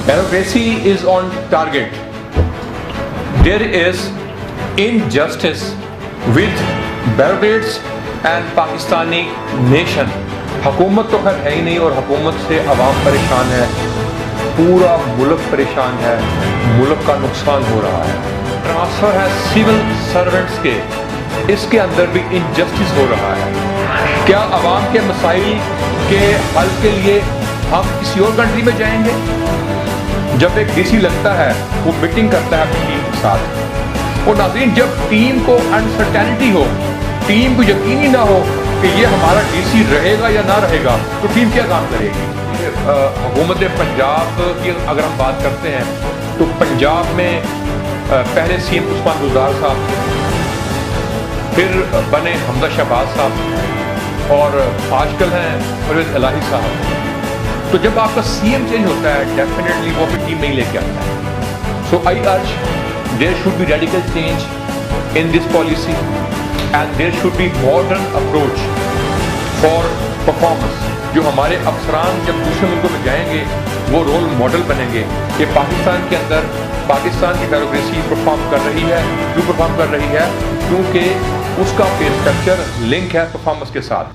Democracy is on target. There is injustice with bureaucrats and Pakistani nation. हुकूमत तो खैर है ही नहीं और हुकूमत से अवाम परेशान है, पूरा मुल्क परेशान है, मुल्क का नुकसान हो रहा है। ट्रांसफ़र है सिविल सर्वेंट्स के, इसके अंदर भी इनजस्टिस हो रहा है। क्या अवाम के मसाइल के हल के लिए हम किसी और कंट्री में जाएंगे? जब एक डीसी लगता है वो मीटिंग करता है अपनी टीम के साथ, और नाज़रीन जब टीम को अनसर्टेनिटी हो, टीम को यकीन ही ना हो कि ये हमारा डीसी रहेगा या ना रहेगा, तो टीम क्या काम करेगी? हुकूमत पंजाब की अगर हम बात करते हैं तो पंजाब में पहले सीएम उस्मान गुलजार साहब, फिर बने हमजा शहबाज साहब और आजकल हैं परवेज़ इलाही साहब। तो जब आपका सीएम चेंज होता है डेफिनेटली वो अपनी टीम नहीं लेके आता है। So I urge there should be radical change in this policy and there should be modern approach for performance. जो हमारे अफसरान जब दूसरे मुल्कों में जाएंगे वो रोल मॉडल बनेंगे कि पाकिस्तान के अंदर पाकिस्तान की ब्यूरोक्रेसी परफॉर्म कर रही है। क्यों परफॉर्म कर रही है? क्योंकि उसका पे स्ट्रक्चर लिंक है परफॉर्मेंस के साथ।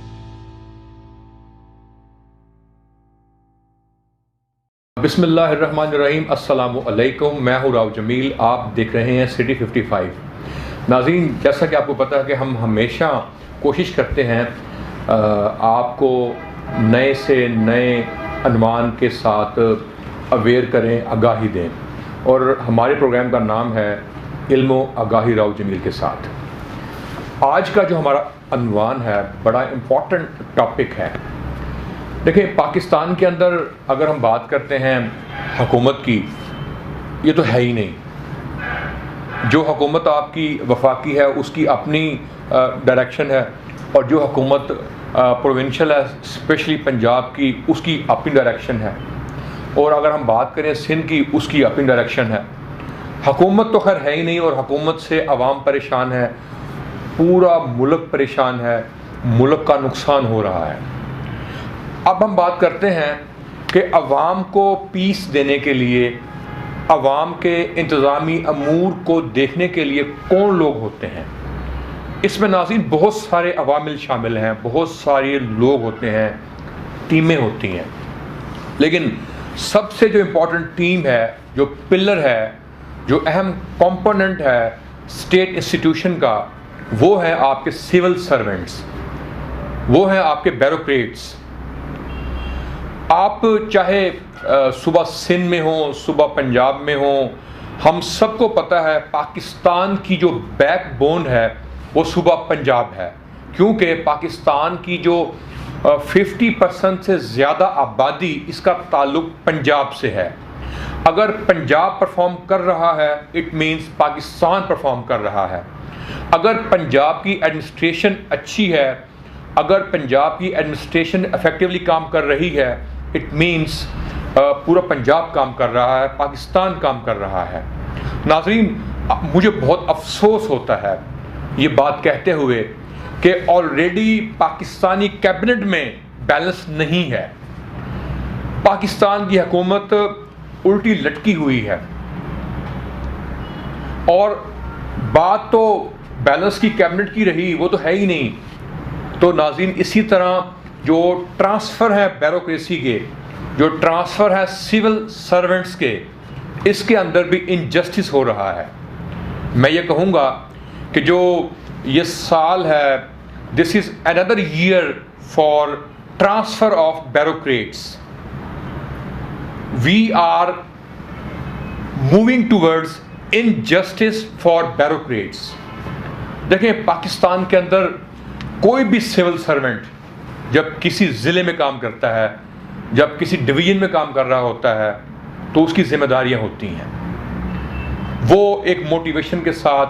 बिस्मिल्लाहिर्रहमानिर्रहीम, अस्सलामु अलैकुम। मैं हूँ राव जमील, आप देख रहे हैं सिटी 55। नाज़रीन, जैसा कि आपको पता है कि हम हमेशा कोशिश करते हैं आपको नए से नए अनवान के साथ अवेयर करें, आगाही दें, और हमारे प्रोग्राम का नाम है इल्मो आगाही राव जमील के साथ। आज का जो हमारा अनवान है बड़ा इम्पॉर्टेंट टॉपिक है। देखिए, पाकिस्तान के अंदर अगर हम बात करते हैं हुकूमत की, ये तो है ही नहीं। जो हुकूमत आपकी वफाकी है उसकी अपनी डायरेक्शन है, और जो हुकूमत प्रोविंशियल है स्पेशली पंजाब की, उसकी अपनी डायरेक्शन है, और अगर हम बात करें सिंध की, उसकी अपनी डायरेक्शन है। हुकूमत तो खैर है ही नहीं और हुकूमत से अवाम परेशान है, पूरा मुल्क परेशान है, मुल्क का नुकसान हो रहा है। अब हम बात करते हैं कि अवाम को पीस देने के लिए, अवाम के इंतज़ामी अमूर को देखने के लिए कौन लोग होते हैं। इसमें नाज़रीन बहुत सारे अवामिल शामिल हैं, बहुत सारे लोग होते हैं, टीमें होती हैं, लेकिन सबसे जो इम्पोर्टेंट टीम है, जो पिलर है, जो अहम कंपोनेंट है स्टेट इंस्टीट्यूशन का, वो है आपके सिविल सर्वेंट्स, वो हैं आपके ब्यूरोक्रेट्स। आप चाहे सुबह सिंध में हो, सुबह पंजाब में हो, हम सबको पता है पाकिस्तान की जो बैकबोन है वो सुबह पंजाब है, क्योंकि पाकिस्तान की जो 50% से ज़्यादा आबादी, इसका ताल्लुक़ पंजाब से है। अगर पंजाब परफॉर्म कर रहा है इट मीन्स पाकिस्तान परफॉर्म कर रहा है। अगर पंजाब की एडमिनिस्ट्रेशन अच्छी है, अगर पंजाब की एडमिनिस्ट्रेशन इफेक्टिवली काम कर रही है, इट मीन्स पूरा पंजाब काम कर रहा है, पाकिस्तान काम कर रहा है। नाज़रीन, मुझे बहुत अफसोस होता है ये बात कहते हुए कि ऑलरेडी पाकिस्तानी कैबिनेट में बैलेंस नहीं है। पाकिस्तान की हुकूमत उल्टी लटकी हुई है, और बात तो बैलेंस की कैबिनेट की रही, वो तो है ही नहीं। तो नाज़रीन, इसी तरह जो ट्रांसफ़र है ब्यूरोक्रेसी के, जो ट्रांसफ़र है सिविल सर्वेंट्स के, इसके अंदर भी इनजस्टिस हो रहा है। मैं ये कहूँगा कि जो ये साल है, this is another year for transfer of bureaucrats. We are moving towards injustice for bureaucrats. देखें, पाकिस्तान के अंदर कोई भी सिविल सर्वेंट जब किसी ज़िले में काम करता है, जब किसी डिवीज़न में काम कर रहा होता है, तो उसकी जिम्मेदारियां होती हैं। वो एक मोटिवेशन के साथ,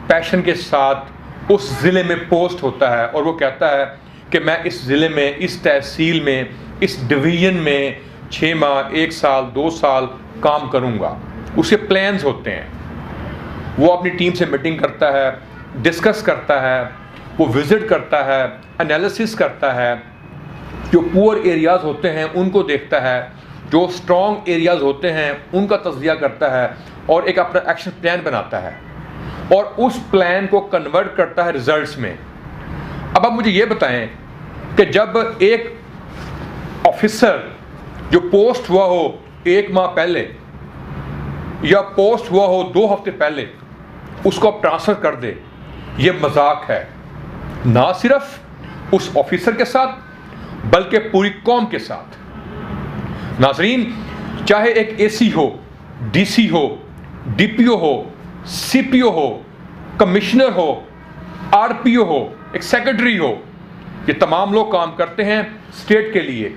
पैशन के साथ उस ज़िले में पोस्ट होता है, और वो कहता है कि मैं इस ज़िले में, इस तहसील में, इस डिवीज़न में 6 माह, 1 साल, 2 साल काम करूँगा। उसके प्लान्स होते हैं। वो अपनी टीम से मीटिंग करता है, डिस्कस करता है, वो विज़िट करता है, एनालिसिस करता है, जो पुअर एरियाज़ होते हैं उनको देखता है, जो स्ट्रॉन्ग एरियाज होते हैं उनका तज्जिया करता है और एक अपना एक्शन प्लान बनाता है और उस प्लान को कन्वर्ट करता है रिजल्ट्स में। अब आप मुझे ये बताएं कि जब एक ऑफिसर जो पोस्ट हुआ हो 1 माह पहले या पोस्ट हुआ हो 2 हफ्ते पहले, उसको आप ट्रांसफ़र कर दे, ये मजाक है, ना सिर्फ उस ऑफिसर के साथ बल्कि पूरी कौम के साथ। नाजरीन, चाहे एक एसी हो, डीसी हो, डीपीओ हो, सीपीओ हो, कमिश्नर हो, आरपीओ हो, एक सेक्रेटरी हो, ये तमाम लोग काम करते हैं स्टेट के लिए,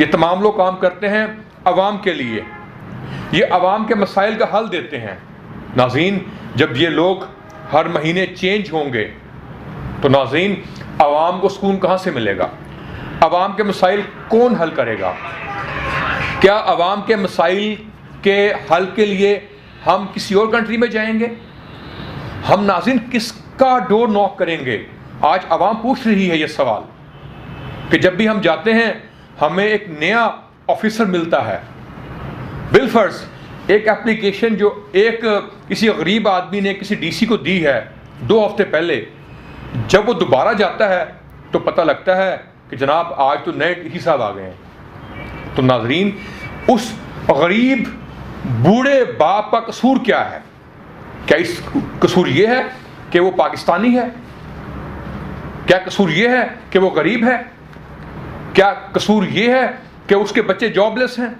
ये तमाम लोग काम करते हैं अवाम के लिए, ये अवाम के मसाइल का हल देते हैं। नाज़रीन, जब ये लोग हर महीने चेंज होंगे तो नाज़रीन अवाम को सुकून कहाँ से मिलेगा? अवाम के मसाइल कौन हल करेगा? क्या अवाम के मसाइल के हल के लिए हम किसी और कंट्री में जाएंगे? हम नाज़रीन किसका डोर नॉक करेंगे? आज अवाम पूछ रही है ये सवाल कि जब भी हम जाते हैं हमें एक नया ऑफिसर मिलता है। बिलफर्स एक एप्लीकेशन जो एक किसी गरीब आदमी ने किसी डीसी को दी है 2 हफ्ते पहले, जब वो दोबारा जाता है तो पता लगता है कि जनाब आज तो नए डीसी साहब आ गए हैं। तो नाजरीन, उस गरीब बूढ़े बाप का कसूर क्या है? क्या इस कसूर ये है कि वो पाकिस्तानी है? क्या कसूर ये है कि वो गरीब है? क्या कसूर ये है कि उसके बच्चे जॉबलेस हैं?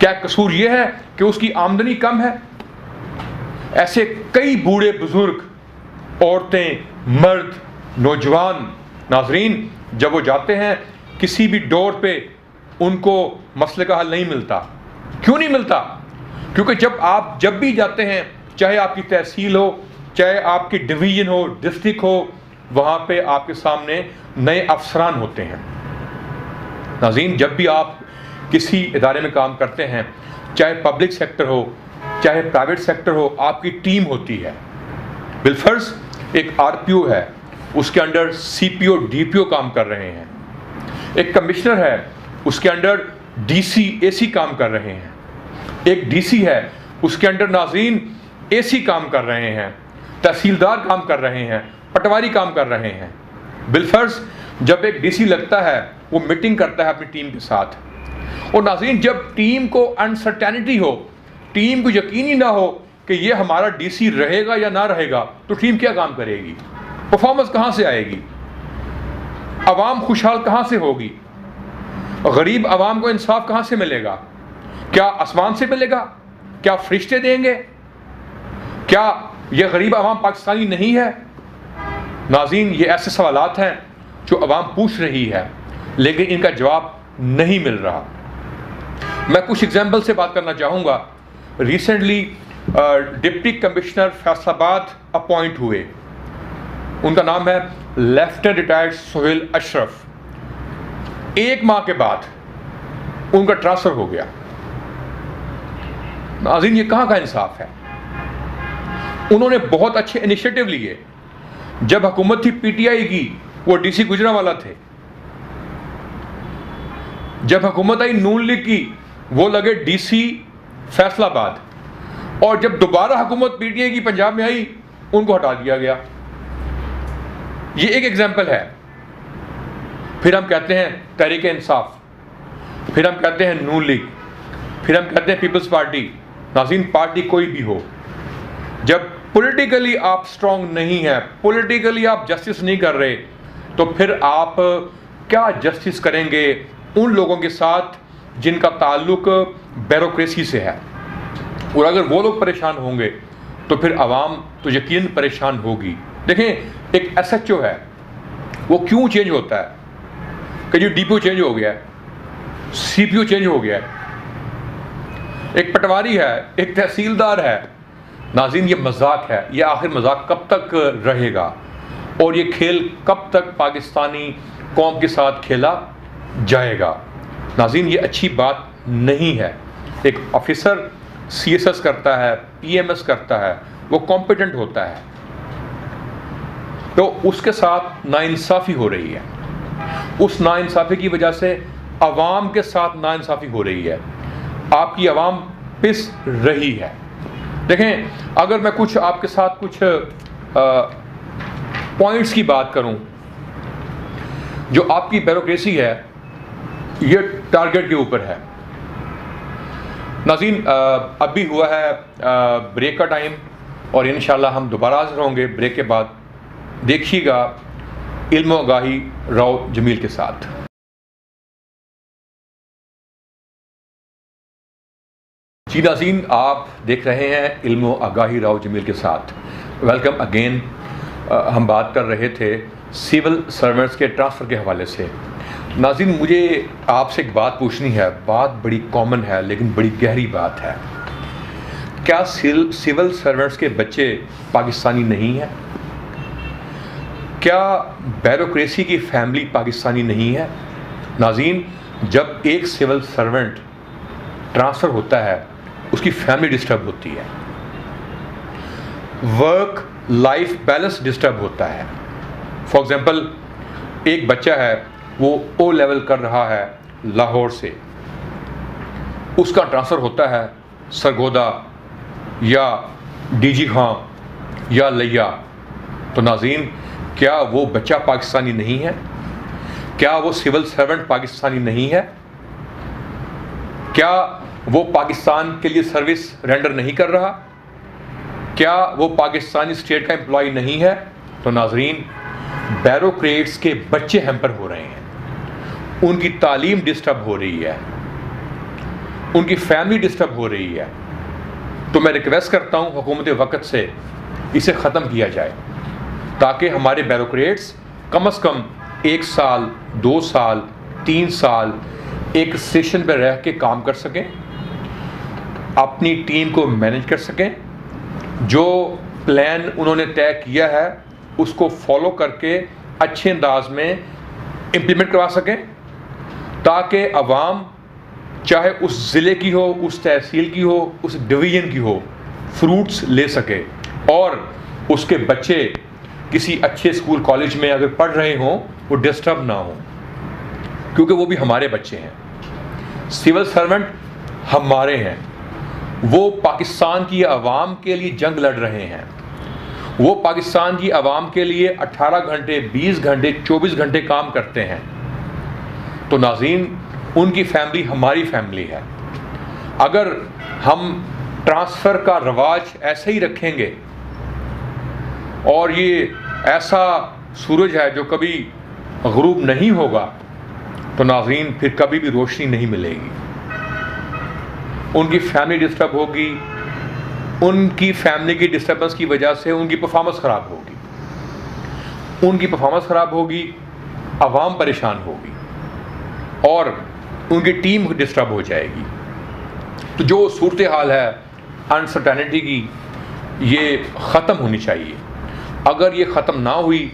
क्या कसूर ये है कि उसकी आमदनी कम है? ऐसे कई बूढ़े बुजुर्ग, औरतें, मर्द, नौजवान, नाजरीन, जब वो जाते हैं किसी भी डोर पे उनको मसले का हल नहीं मिलता। क्यों नहीं मिलता? क्योंकि जब भी जाते हैं, चाहे आपकी तहसील हो, चाहे आपकी डिवीजन हो, डिस्ट्रिक्ट हो, वहाँ पे आपके सामने नए अफसरान होते हैं। नाज़रीन, जब भी आप किसी इदारे में काम करते हैं, चाहे पब्लिक सेक्टर हो चाहे प्राइवेट सेक्टर हो, आपकी टीम होती है। बिलफर्ज एक आरपीओ है, उसके अंडर सीपीओ डीपीओ काम कर रहे हैं, एक कमिश्नर है, उसके अंडर डीसी एसी काम कर रहे हैं, एक डीसी है, उसके अंडर नाज़रीन एसी काम कर रहे हैं, तहसीलदार काम कर रहे हैं, पटवारी काम कर रहे हैं। बिलफर्ज जब एक डीसी लगता है वो मीटिंग करता है अपनी टीम के साथ, और नाज़रीन जब टीम को अनसर्टेनिटी हो, टीम को यकीन ही ना हो कि ये हमारा डीसी रहेगा या ना रहेगा, तो टीम क्या काम करेगी? परफॉर्मेंस कहाँ से आएगी? अवाम खुशहाल कहाँ से होगी? गरीब अवाम को इंसाफ कहाँ से मिलेगा? क्या आसमान से मिलेगा? क्या फरिश्ते देंगे? क्या ये गरीब अवाम पाकिस्तानी नहीं है? नाज़रीन, ये ऐसे सवालात हैं जो अवाम पूछ रही है, लेकिन इनका जवाब नहीं मिल रहा। मैं कुछ एग्जाम्पल से बात करना चाहूँगा। Recently deputy commissioner Faisalabad appoint हुए, उनका नाम है लेफ्टिनेंट रिटायर्ड सोहेल अशरफ। 1 माह के बाद उनका ट्रांसफ़र हो गया। नाज़रीन, ये कहाँ का इंसाफ है? उन्होंने बहुत अच्छे इनिशिएटिव लिए। जब हुकूमत थी पीटीआई की, वो डीसी गुजरांवाला थे। जब हुकूमत आई नून लीग की, वो लगे डीसी फैसलाबाद, और जब दोबारा हुकूमत पीटीआई की पंजाब में आई, उनको हटा दिया गया। ये एक एग्जाम्पल है। फिर हम कहते हैं तहरीक इंसाफ, फिर हम कहते हैं नून लीग, फिर हम कहते हैं पीपल्स पार्टी। नाज़रीन, पार्टी कोई भी हो, जब पॉलिटिकली आप स्ट्रांग नहीं है, पॉलिटिकली आप जस्टिस नहीं कर रहे, तो फिर आप क्या जस्टिस करेंगे उन लोगों के साथ जिनका ताल्लुक ब्यूरोक्रेसी से है? और अगर वो लोग परेशान होंगे तो फिर आवाम तो यकीन परेशान होगी। देखें, एक एसएचओ है, वो क्यों चेंज होता है? कि जो डीपीओ चेंज हो गया है, सीपीओ चेंज हो गया है, एक पटवारी है, एक तहसीलदार है। नाज़रीन, ये मजाक है। ये आखिर मजाक कब तक रहेगा और ये खेल कब तक पाकिस्तानी कौम के साथ खेला जाएगा? नाज़रीन, ये अच्छी बात नहीं है। एक ऑफिसर सीएसएस करता है, पीएमएस करता है, वो कॉम्पिटेंट होता है, तो उसके साथ नाइंसाफ़ी हो रही है। उस नाइंसाफ़ी की वजह से अवाम के साथ नाइंसाफ़ी हो रही है। आपकी आवाम पिस रही है। देखें, अगर मैं कुछ आपके साथ कुछ पॉइंट्स की बात करूं, जो आपकी ब्यूरोक्रेसी है ये टारगेट के ऊपर है। नाज़रीन, अभी हुआ है ब्रेक का टाइम और इंशाल्लाह हम दोबारा हाज़िर होंगे ब्रेक के बाद। देखिएगा इल्म आगाही राव जमील के साथ। जी नाज़रीन, आप देख रहे हैं इल्म आगाही राव जमील के साथ। Welcome again. हम बात कर रहे थे सिविल सर्वेंट्स के ट्रांसफ़र के हवाले से। नाज़रीन, मुझे आपसे एक बात पूछनी है। बात बड़ी कॉमन है लेकिन बड़ी गहरी बात है। क्या सिविल सर्वेंट्स के बच्चे पाकिस्तानी नहीं हैं? क्या ब्यूरोक्रेसी की फैमिली पाकिस्तानी नहीं है? नाज़रीन, जब एक सिविल सर्वेंट ट्रांसफ़र होता है उसकी फैमिली डिस्टर्ब होती है, वर्क लाइफ बैलेंस डिस्टर्ब होता है। फॉर एग्ज़ाम्पल, एक बच्चा है वो ओ लेवल कर रहा है लाहौर से, उसका ट्रांसफ़र होता है सरगोदा या डीजी खां या लिया, तो नाज़रीन क्या वो बच्चा पाकिस्तानी नहीं है? क्या वो सिविल सर्वेंट पाकिस्तानी नहीं है? क्या वो पाकिस्तान के लिए सर्विस रेंडर नहीं कर रहा? क्या वो पाकिस्तानी स्टेट का एम्प्लॉय नहीं है? तो नाज़रीन, ब्यूरोक्रेट्स के बच्चे हैम्पर हो रहे हैं, उनकी तालीम डिस्टर्ब हो रही है, उनकी फैमिली डिस्टर्ब हो रही है। तो मैं रिक्वेस्ट करता हूँ हुकूमत वक़्त से इसे ख़त्म किया जाए ताकि हमारे ब्यूरोक्रेट्स कम से कम 1 साल 2 साल 3 साल एक स्टेशन पर रह के काम कर सकें, अपनी टीम को मैनेज कर सकें, जो प्लान उन्होंने तय किया है उसको फॉलो करके अच्छे अंदाज में इम्प्लीमेंट करवा सकें, ताकि अवाम चाहे उस ज़िले की हो, उस तहसील की हो, उस डिवीज़न की हो, फ्रूट्स ले सके और उसके बच्चे किसी अच्छे स्कूल कॉलेज में अगर पढ़ रहे हों वो डिस्टर्ब ना हो, क्योंकि वो भी हमारे बच्चे हैं। सिविल सर्वेंट हमारे हैं, वो पाकिस्तान की आवाम के लिए जंग लड़ रहे हैं, वो पाकिस्तान की आवाम के लिए 18 घंटे 20 घंटे 24 घंटे काम करते हैं। तो नाज़रीन, उनकी फैमिली हमारी फैमिली है। अगर हम ट्रांसफ़र का रवाज ऐसे ही रखेंगे और ये ऐसा सूरज है जो कभी ग़ुरूब नहीं होगा, तो नाज़रीन फिर कभी भी रोशनी नहीं मिलेगी। उनकी फैमिली डिस्टर्ब होगी, उनकी फैमिली की डिस्टर्बेंस की वजह से उनकी परफॉर्मेंस ख़राब होगी, उनकी परफॉर्मेंस ख़राब होगी, आवाम परेशान होगी और उनकी टीम डिस्टर्ब हो जाएगी। तो जो सूरत हाल है अनसर्टेनिटी की, ये ख़त्म होनी चाहिए। अगर ये ख़त्म ना हुई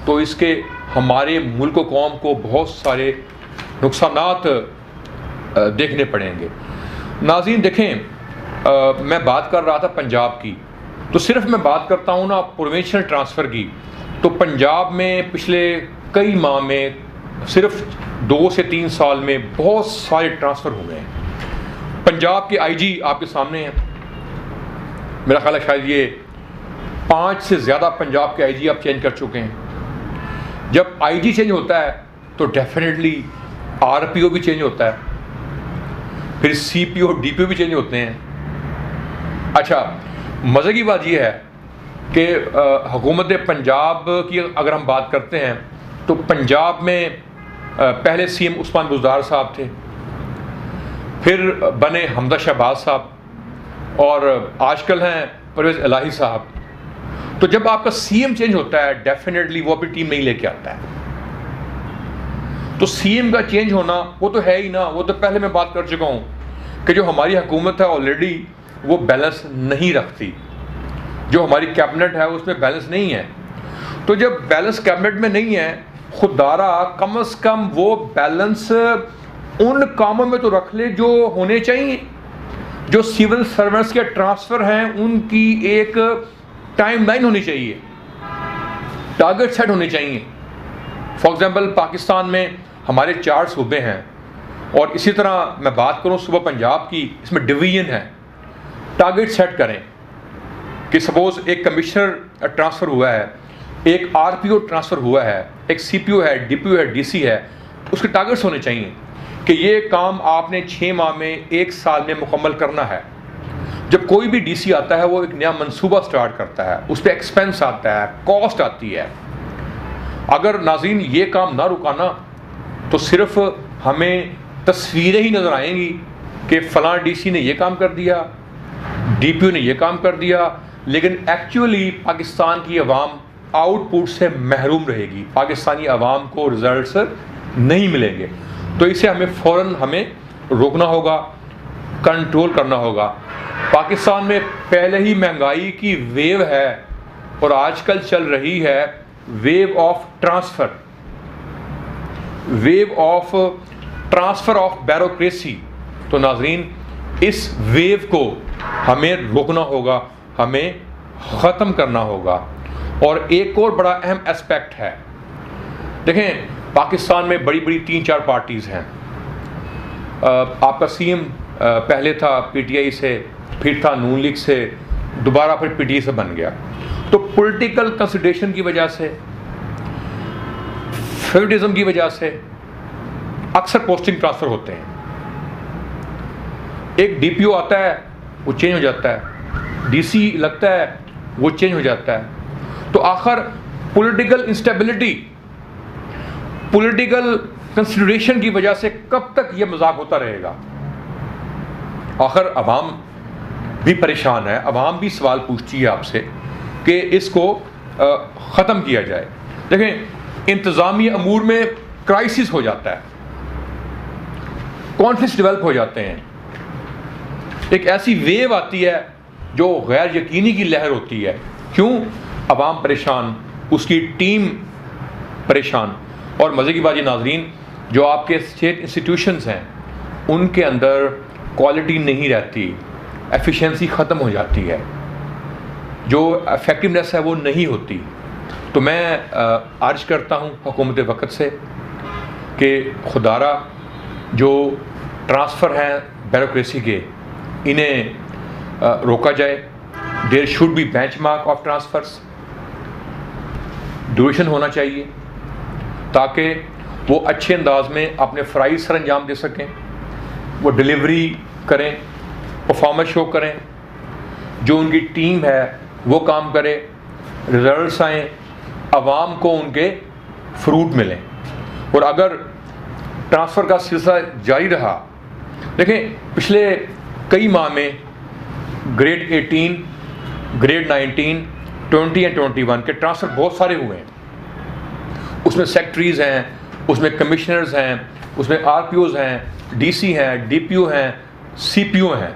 तो इसके हमारे मुल्क कौम को बहुत सारे नुकसानात देखने पड़ेंगे। नाज़रीन देखें, मैं बात कर रहा था पंजाब की, तो सिर्फ मैं बात करता हूँ ना प्रोविंशियल ट्रांसफ़र की, तो पंजाब में पिछले कई माह में सिर्फ 2 से 3 साल में बहुत सारे ट्रांसफ़र हो गए हैं। पंजाब के आईजी आपके सामने हैं, मेरा ख्याल है शायद ये 5 से ज़्यादा पंजाब के आईजी आप चेंज कर चुके हैं। जब आईजी चेंज होता है तो डेफिनेटली आरपीओ भी चेंज होता है, फिर सीपीओ डीपीओ भी चेंज होते हैं। अच्छा, मज़े की बात यह है कि हुकूमत पंजाब की अगर हम बात करते हैं तो पंजाब में पहले सीएम उस्मान बुज़दार साहब थे, फिर बने हमदा शहबाज साहब और आजकल हैं परवेज़ इलाही साहब। तो जब आपका सीएम चेंज होता है डेफिनेटली वो अपनी टीम नहीं लेके आता है। तो सीएम का चेंज होना वो तो है ही ना, वो तो पहले मैं बात कर चुका हूँ कि जो हमारी हुकूमत है ऑलरेडी वो बैलेंस नहीं रखती, जो हमारी कैबिनेट है उसमें बैलेंस नहीं है। तो जब बैलेंस कैबिनेट में नहीं है, खुदारा कम से कम वो बैलेंस उन कामों में तो रख ले जो होने चाहिए। जो सिविल सर्वेंट्स के ट्रांसफ़र हैं उनकी एक टाइमलाइन होनी चाहिए, टारगेट सेट होने चाहिए। फॉर एग्ज़ाम्पल पाकिस्तान में हमारे 4 सूबे हैं, और इसी तरह मैं बात करूं सुबह पंजाब की, इसमें डिवीजन है। टारगेट सेट करें कि सपोज एक कमिश्नर ट्रांसफ़र हुआ है, एक आरपीओ ट्रांसफ़र हुआ है, एक सीपीओ है, डीपीओ है, डीसी है, उसके टारगेट्स होने चाहिए कि ये काम आपने 6 माह में, 1 साल में मुकम्मल करना है। जब कोई भी डीसी आता है वो एक नया मंसूबा स्टार्ट करता है, उस पर एक्सपेंस आता है, कॉस्ट आती है। अगर नाज़रीन ये काम ना रुकाना तो सिर्फ हमें तस्वीरें ही नज़र आएंगी कि फ़लाँ डीसी ने ये काम कर दिया, डीपीओ ने ये काम कर दिया, लेकिन एक्चुअली पाकिस्तान की आवाम आउटपुट से महरूम रहेगी, पाकिस्तानी आवाम को रिजल्ट्स नहीं मिलेंगे। तो इसे हमें रोकना होगा, कंट्रोल करना होगा। पाकिस्तान में पहले ही महंगाई की वेव है और आजकल चल रही है wave of transfer of bureaucracy. तो नाजरीन इस वेव को हमें रोकना होगा, हमें ख़त्म करना होगा। और एक और बड़ा अहम एस्पेक्ट है, देखें पाकिस्तान में बड़ी बड़ी 3-4 पार्टीज़ हैं। आपका सीएम पहले था पीटीआई से, फिर था नून लीग से, दोबारा फिर पीटीआई से बन गया। तो पॉलिटिकल कंसिडरेशन की वजह से, फेवरेटिज्म की वजह से अक्सर पोस्टिंग ट्रांसफ़र होते हैं। एक डीपीओ आता है वो चेंज हो जाता है, डीसी लगता है वो चेंज हो जाता है। तो आखिर पॉलिटिकल इंस्टेबिलिटी, पॉलिटिकल कंसिडरेशन की वजह से कब तक ये मजाक होता रहेगा? आखिर अवाम भी परेशान है, अवाम भी सवाल पूछती है आपसे कि इसको ख़त्म किया जाए। देखें इंतज़ामी अमूर में क्राइसिस हो जाता है, कॉन्फ्लिक्ट डेवलप हो जाते हैं, एक ऐसी वेव आती है जो गैर यकीनी की लहर होती है। क्यों? अवाम परेशान, उसकी टीम परेशान। और मज़े की बात ये नाजरीन, जो आपके स्टेट इंस्टीट्यूशंस हैं उनके अंदर क्वालिटी नहीं रहती, एफिशिएंसी ख़त्म हो जाती है, जो इफेक्टिवनेस है वो नहीं होती। तो मैं अर्ज करता हूँ हुकूमत वक़्त से कि खुदारा जो ट्रांसफ़र हैं ब्यूरोक्रेसी के, इन्हें रोका जाए। There should be benchmark of transfers, duration होना चाहिए ताकि वो अच्छे अंदाज में अपने फ़राइज़ सर अंजाम दे सकें, वो डिलीवरी करें, परफॉर्मेंस शो करें, जो उनकी टीम है वो काम करे, रिजल्ट्स आएँ, आवाम को उनके फ्रूट मिलें। और अगर ट्रांसफ़र का सिलसिला जारी रहा, देखें पिछले कई माह में ग्रेड 18, ग्रेड 19, 20 और 21 के ट्रांसफ़र बहुत सारे हुए हैं। उसमें सेक्रेटरीज़ हैं, उसमें कमिश्नर्स हैं, उसमें आरपीओज़ हैं, डीसी हैं, डीपीओ हैं, सीपीओ हैं।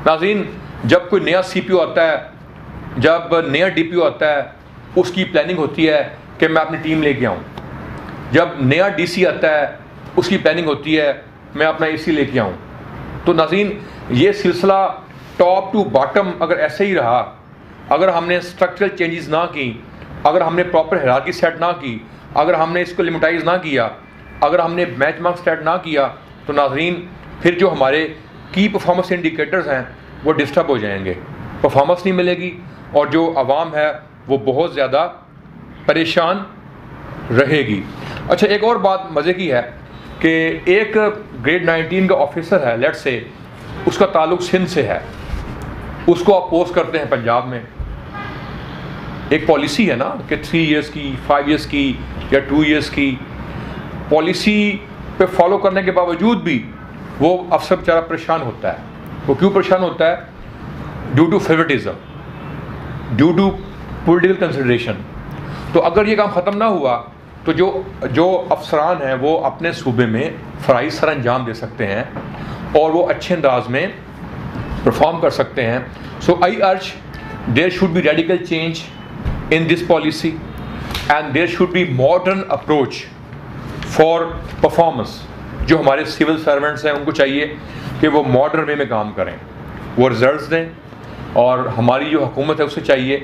नाज़रीन जब कोई नया सीपीओ आता है, जब नया डीपीओ आता है, उसकी प्लानिंग होती है कि मैं अपनी टीम लेके आऊँ। जब नया डीसी आता है उसकी प्लानिंग होती है मैं अपना एसी लेके आऊँ। तो नाज़रीन ये सिलसिला टॉप टू बॉटम अगर ऐसे ही रहा, अगर हमने स्ट्रक्चरल चेंजेस ना की, अगर हमने प्रॉपर हायरार्की सेट ना की, अगर हमने इसको लिमिटाइज ना किया, अगर हमने बेंचमार्क सेट ना किया, तो नाज़रीन फिर जो हमारे की परफॉर्मेंस इंडिकेटर्स हैं वो डिस्टर्ब हो जाएंगे, परफॉर्मेंस नहीं मिलेगी और जो आवाम है वो बहुत ज़्यादा परेशान रहेगी। अच्छा एक और बात मज़े की है कि एक ग्रेड 19 का ऑफिसर है, लेट्स से उसका ताल्लुक सिंध से है, उसको आप पोस्ट करते हैं पंजाब में। एक पॉलिसी है ना कि 3 इयर्स की, 5 इयर्स की या 2 इयर्स की पॉलिसी पे फॉलो करने के बावजूद भी वो अफसर बेचारा परेशान होता है। वो क्यों परेशान होता है? Due to favouritism, due to political consideration. तो अगर ये काम ख़त्म ना हुआ तो जो अफसरान हैं वो अपने सूबे में फ़राइज़ सर अंजाम दे सकते हैं और वो अच्छे अंदाज में परफॉर्म कर सकते हैं। So I urge there should be radical change in this policy and there should be modern approach for performance. जो हमारे सिविल सर्वेंट्स हैं उनको चाहिए कि वो मॉडर्न वे में काम करें, वो रिजल्ट्स दें, और हमारी जो हुकूमत है उसे चाहिए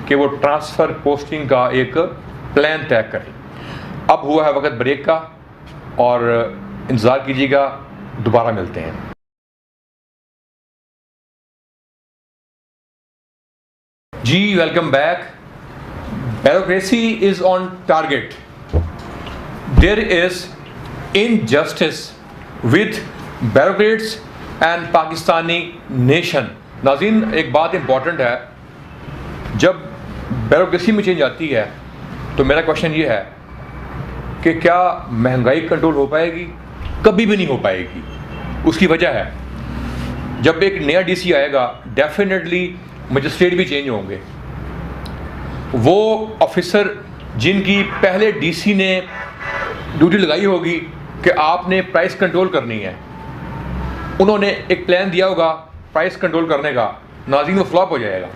कि वो ट्रांसफ़र पोस्टिंग का एक प्लान तय करें। अब हुआ है वक्त ब्रेक का और इंतज़ार कीजिएगा दोबारा मिलते हैं। जी welcome back. Bureaucracy is on target. There is injustice with bureaucrats and Pakistani nation. नाज़रीन, एक बात इंपॉर्टेंट है, जब ब्यूरोक्रेसी में चेंज आती है तो मेरा क्वेश्चन ये है कि क्या महंगाई कंट्रोल हो पाएगी? कभी भी नहीं हो पाएगी। उसकी वजह है, जब एक नया डीसी आएगा डेफिनेटली मजिस्ट्रेट भी चेंज होंगे। वो ऑफिसर जिनकी पहले डीसी ने ड्यूटी लगाई होगी कि आपने प्राइस कंट्रोल करनी है, उन्होंने एक प्लान दिया होगा प्राइस कंट्रोल करने का, नाज़रीन वो फ्लॉप हो जाएगा।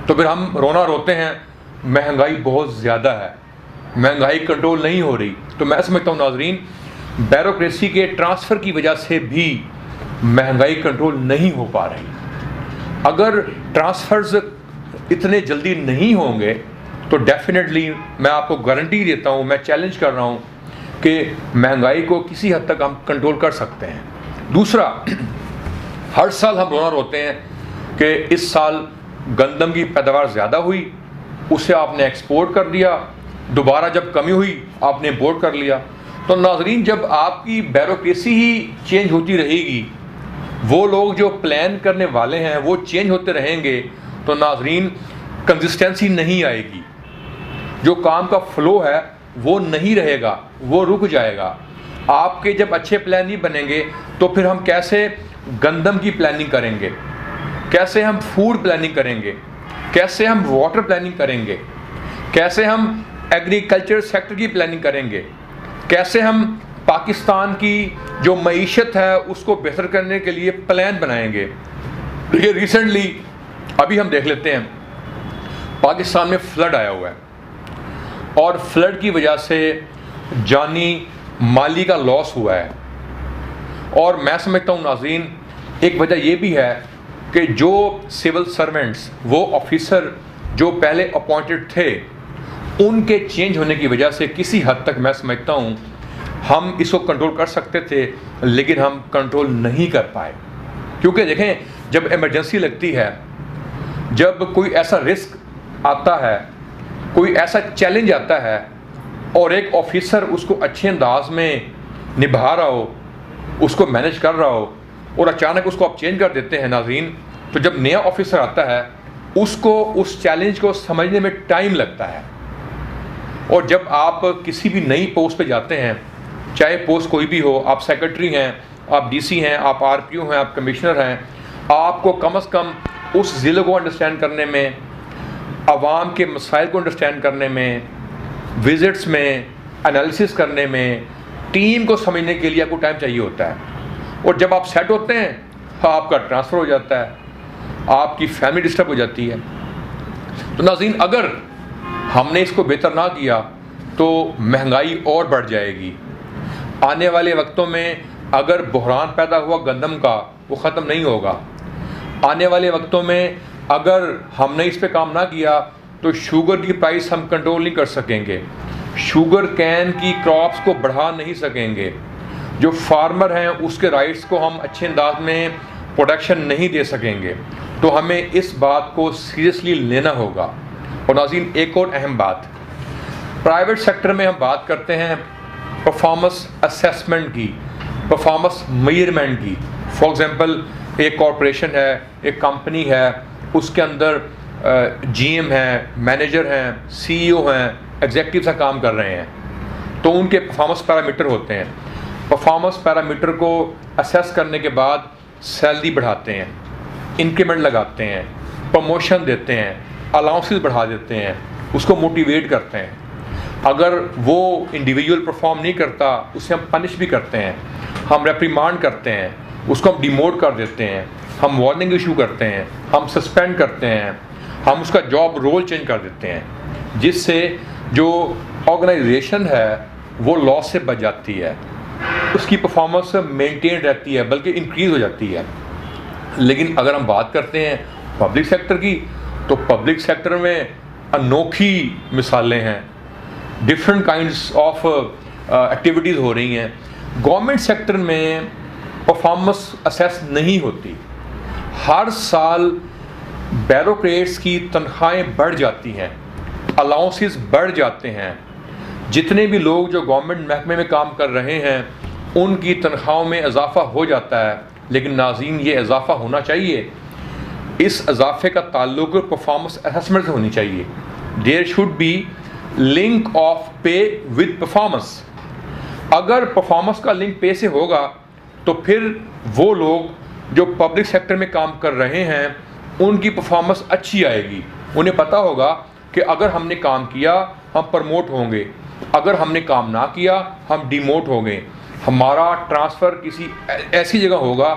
तो फिर हम रोना रोते हैं महंगाई बहुत ज़्यादा है, महंगाई कंट्रोल नहीं हो रही। तो मैं समझता हूँ नाज़रीन, ब्यूरोक्रेसी के ट्रांसफ़र की वजह से भी महंगाई कंट्रोल नहीं हो पा रही। अगर ट्रांसफ़र्स इतने जल्दी नहीं होंगे तो डेफिनेटली मैं आपको गारंटी देता हूँ, मैं चैलेंज कर रहा हूँ कि महंगाई को किसी हद तक हम कंट्रोल कर सकते हैं। दूसरा, हर साल हम रोना रोते हैं कि इस साल गंदम की पैदावार ज़्यादा हुई, उसे आपने एक्सपोर्ट कर दिया, दोबारा जब कमी हुई आपने इम्पोर्ट कर लिया। तो नाज़रीन, जब आपकी ब्यूरोक्रेसी ही चेंज होती रहेगी, वो लोग जो प्लान करने वाले हैं वो चेंज होते रहेंगे, तो नाज़रीन कंसिस्टेंसी नहीं आएगी, जो काम का फ्लो है वो नहीं रहेगा, वो रुक जाएगा। आपके जब अच्छे प्लान नहीं बनेंगे तो फिर हम कैसे गंदम की प्लानिंग करेंगे, कैसे हम फूड प्लानिंग करेंगे, कैसे हम वाटर प्लानिंग करेंगे, कैसे हम एग्रीकल्चर सेक्टर की प्लानिंग करेंगे, कैसे हम पाकिस्तान की जो मईशत है उसको बेहतर करने के लिए प्लान बनाएंगे। देखिए रिसेंटली अभी हम देख लेते हैं, पाकिस्तान में फ्लड आया हुआ है और फ्लड की वजह से जानी माली का लॉस हुआ है। और मैं समझता हूँ नाज़रीन, एक वजह ये भी है कि जो सिविल सर्वेंट्स, वो ऑफिसर जो पहले अपॉइंटेड थे, उनके चेंज होने की वजह से किसी हद तक मैं समझता हूँ हम इसको कंट्रोल कर सकते थे, लेकिन हम कंट्रोल नहीं कर पाए। क्योंकि देखें, जब इमरजेंसी लगती है, जब कोई ऐसा रिस्क आता है, कोई ऐसा चैलेंज आता है और एक ऑफिसर उसको अच्छे अंदाज में निभा रहा हो, उसको मैनेज कर रहा हो, और अचानक उसको आप चेंज कर देते हैं नाज़रीन, तो जब नया ऑफिसर आता है उसको उस चैलेंज को समझने में टाइम लगता है। और जब आप किसी भी नई पोस्ट पे जाते हैं, चाहे पोस्ट कोई भी हो, आप सेक्रेटरी हैं, आप डीसी हैं, आप आरपीओ हैं, आप कमिश्नर हैं, आपको कम से कम उस ज़िले को अंडरस्टैंड करने में, आवाम के मसाइल को अंडरस्टैंड करने में, विजिट्स में, एनालिसिस करने में, टीम को समझने के लिए आपको टाइम चाहिए होता है। और जब आप सेट होते हैं, आपका ट्रांसफ़र हो जाता है, आपकी फैमिली डिस्टर्ब हो जाती है। तो नाज़रीन, अगर हमने इसको बेहतर ना किया तो महंगाई और बढ़ जाएगी। आने वाले वक्तों में अगर बहरान पैदा हुआ गंदम का, वो ख़त्म नहीं होगा। आने वाले वक्तों में अगर हमने इस पे काम ना किया तो शुगर की प्राइस हम कंट्रोल नहीं कर सकेंगे, शुगर कैन की क्रॉप्स को बढ़ा नहीं सकेंगे, जो फार्मर हैं उसके राइट्स को हम अच्छे अंदाज में प्रोटेक्शन नहीं दे सकेंगे। तो हमें इस बात को सीरियसली लेना होगा। और नाज़रीन, एक और अहम बात, प्राइवेट सेक्टर में हम बात करते हैं परफॉर्मेंस असेसमेंट की, परफॉर्मेंस मेजरमेंट की। फॉर एग्ज़ाम्पल, एक कॉरपोरेशन है, एक कंपनी है, उसके अंदर जीएम हैं, मैनेजर हैं, सीईओ हैं, एग्जेक्टिव सा काम कर रहे हैं, तो उनके परफॉर्मेंस पैरामीटर होते हैं। परफॉर्मेंस पैरामीटर को असेस करने के बाद सैलरी बढ़ाते हैं, इंक्रीमेंट लगाते हैं, प्रमोशन देते हैं, अलाउंसेस बढ़ा देते हैं, उसको मोटिवेट करते हैं। अगर वो इंडिविजुअल परफॉर्म नहीं करता, उसे हम पनिश भी करते हैं, हम रेप्रीमांड करते हैं, उसको हम डिमोट कर देते हैं, हम वार्निंग इशू करते हैं, हम सस्पेंड करते हैं, हम उसका जॉब रोल चेंज कर देते हैं, जिससे जो ऑर्गेनाइजेशन है वो लॉस से बच जाती है, उसकी परफॉर्मेंस मेंटेन रहती है, बल्कि इंक्रीज़ हो जाती है। लेकिन अगर हम बात करते हैं पब्लिक सेक्टर की, तो पब्लिक सेक्टर में अनोखी मिसालें हैं, डिफरेंट काइंड्स ऑफ एक्टिविटीज़ हो रही हैं। गवर्नमेंट सेक्टर में परफॉर्मेंस असेस नहीं होती। हर साल बैरोक्रेट्स की तनख्वाहें बढ़ जाती हैं, अलाउंसेस बढ़ जाते हैं। जितने भी लोग जो गवर्नमेंट महकमे में काम कर रहे हैं उनकी तनख्वाहों में इजाफा हो जाता है, लेकिन नाज़रीन ये इजाफा होना चाहिए, इस इजाफे का ताल्लुक परफॉर्मेंस असेसमेंट से होनी चाहिए। There should be link of pay with performance. अगर परफॉर्मेंस का लिंक पे से होगा तो फिर वो लोग जो पब्लिक सेक्टर में काम कर रहे हैं उनकी परफॉर्मेंस अच्छी आएगी। उन्हें पता होगा कि अगर हमने काम किया हम प्रमोट होंगे, अगर हमने काम ना किया हम डिमोट होंगे। हमारा ट्रांसफ़र किसी ऐसी जगह होगा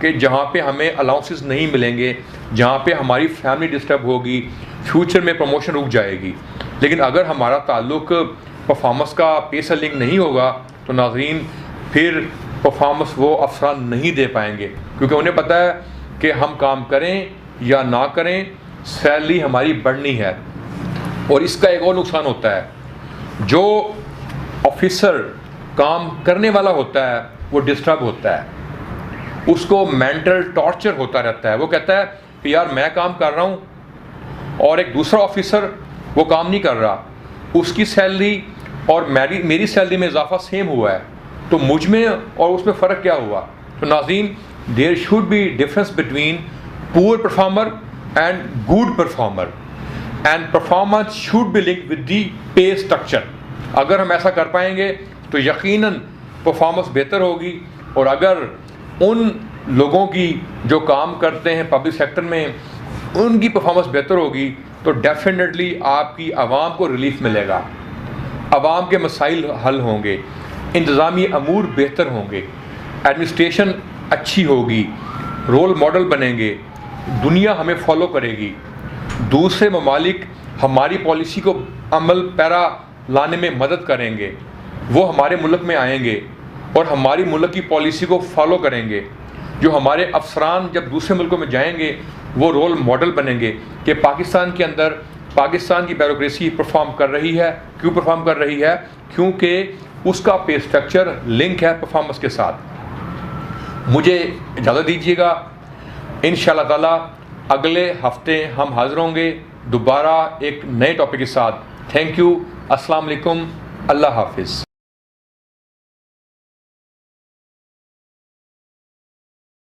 कि जहाँ पे हमें अलाउंसेस नहीं मिलेंगे, जहाँ पे हमारी फैमिली डिस्टर्ब होगी, फ्यूचर में प्रमोशन रुक जाएगी। लेकिन अगर हमारा ताल्लुक परफॉर्मेंस का पे से लिंक नहीं होगा तो नाज़रीन फिर परफॉर्मेंस वो अफसरान नहीं दे पाएंगे, क्योंकि उन्हें पता है कि हम काम करें या ना करें सैलरी हमारी बढ़नी है। और इसका एक और नुकसान होता है, जो ऑफिसर काम करने वाला होता है वो डिस्टर्ब होता है, उसको मेंटल टॉर्चर होता रहता है। वो कहता है कि यार मैं काम कर रहा हूँ और एक दूसरा ऑफिसर वो काम नहीं कर रहा, उसकी सैलरी और मेरी सैलरी में इजाफा सेम हुआ है, तो मुझ में और उसमें फ़र्क क्या हुआ। तो नाज़रीन there should be difference between poor performer and good performer, and performance should be linked with the pay structure. अगर हम ऐसा कर पाएंगे तो यकीनन परफॉर्मेंस बेहतर होगी। और अगर उन लोगों की जो काम करते हैं पब्लिक सेक्टर में उनकी परफॉर्मेंस बेहतर होगी तो डेफिनेटली आपकी आवाम को रिलीफ मिलेगा, आवाम के मसाइल हल होंगे, इंतज़ामी अमूर बेहतर होंगे, एडमिनिस्ट्रेशन अच्छी होगी, रोल मॉडल बनेंगे, दुनिया हमें फॉलो करेगी, दूसरे ममालिक हमारी पॉलिसी को अमल पैरा लाने में मदद करेंगे, वो हमारे मुल्क में आएंगे और हमारी मुल्क की पॉलिसी को फॉलो करेंगे। जो हमारे अफसरान जब दूसरे मुल्कों में जाएंगे वो रोल मॉडल बनेंगे कि पाकिस्तान के अंदर पाकिस्तान की ब्यूरोक्रेसी परफॉर्म कर रही है। क्यों परफॉर्म कर रही है? क्योंकि उसका पे स्ट्रक्चर लिंक है परफॉर्मेंस के साथ। मुझे इजाज़त दीजिएगा, इंशाअल्लाह ताला अगले हफ्ते हम हाज़िर होंगे दोबारा एक नए टॉपिक के साथ। थैंक यू, अस्सलाम वालेकुम, अल्लाह हाफिज़।